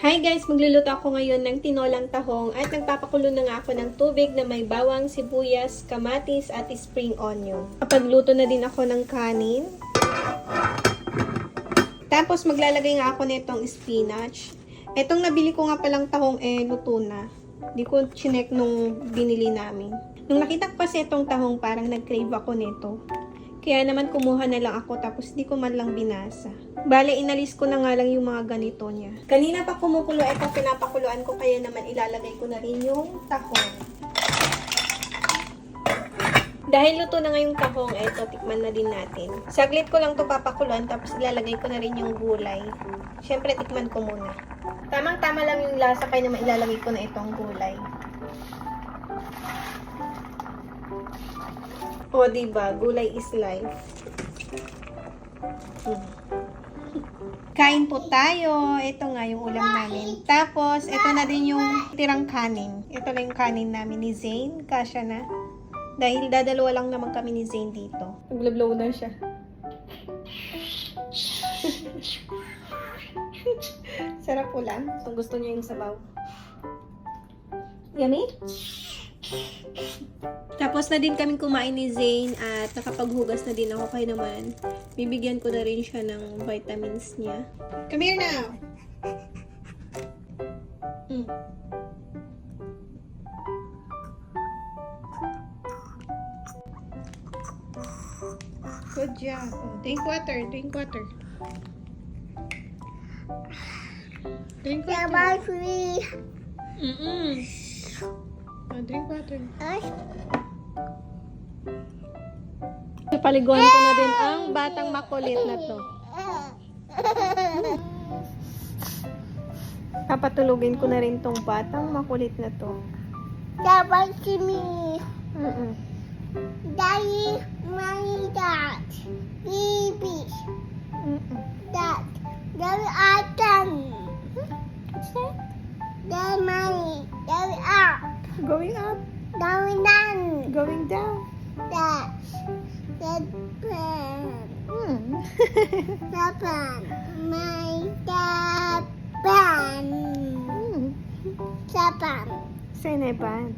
Hi guys! Magluluto ako ngayon ng tinolang tahong at nagpapakulo na nga ako ng tubig na may bawang, sibuyas, kamatis at spring onion. Kapag luto na din ako ng kanin. Tapos maglalagay nga ako nitong spinach. Etong nabili ko nga palang tahong luto na. Di ko chinek nung binili namin. Nung nakita ko kasi itong tahong parang nag-crave ako nito. Kaya naman kumuha na lang ako tapos di ko man lang binasa. Bale, inalis ko na nga lang yung mga ganito niya. Kanina pa kumukulo, ito pinapakuluan ko kaya naman ilalagay ko na rin yung tahong. Dahil luto na nga yung tahong, ito tikman na din natin. Saglit ko lang to papakuluan tapos ilalagay ko na rin yung gulay. Syempre tikman ko muna. Tamang-tama lang yung lasa kaya naman ilalagay ko na itong gulay. O, diba? Gulay is life. Kain po tayo. Ito nga yung ulam namin. Tapos, ito na din yung tirang kanin. Ito lang yung kanin namin ni Zane. Kasya na. Dahil dadalawa lang naman kami ni Zane dito. Naglablow na siya. Sarap ulam. So, gusto niya yung sabaw. Yummy? Tapos na din kaming kumain ni Zane at nakapaghugas na din ako kaya naman bibigyan ko na rin siya ng vitamins niya. Come here now! Good job. Oh, drink water, drink water. Drink water. Oh, drink water. Paliguan ko na din ang batang makulit na to. Papatulugin ko na rin tong batang makulit na to. Dapat si me. Daddy, mommy, dad. Baby. Dad. Daddy, What's that? Daddy, mommy. Daddy, up. Going up. Daddy, down. Going down. Dad. Dad, pen. Dad, my dad, pen. Dad, Seneban.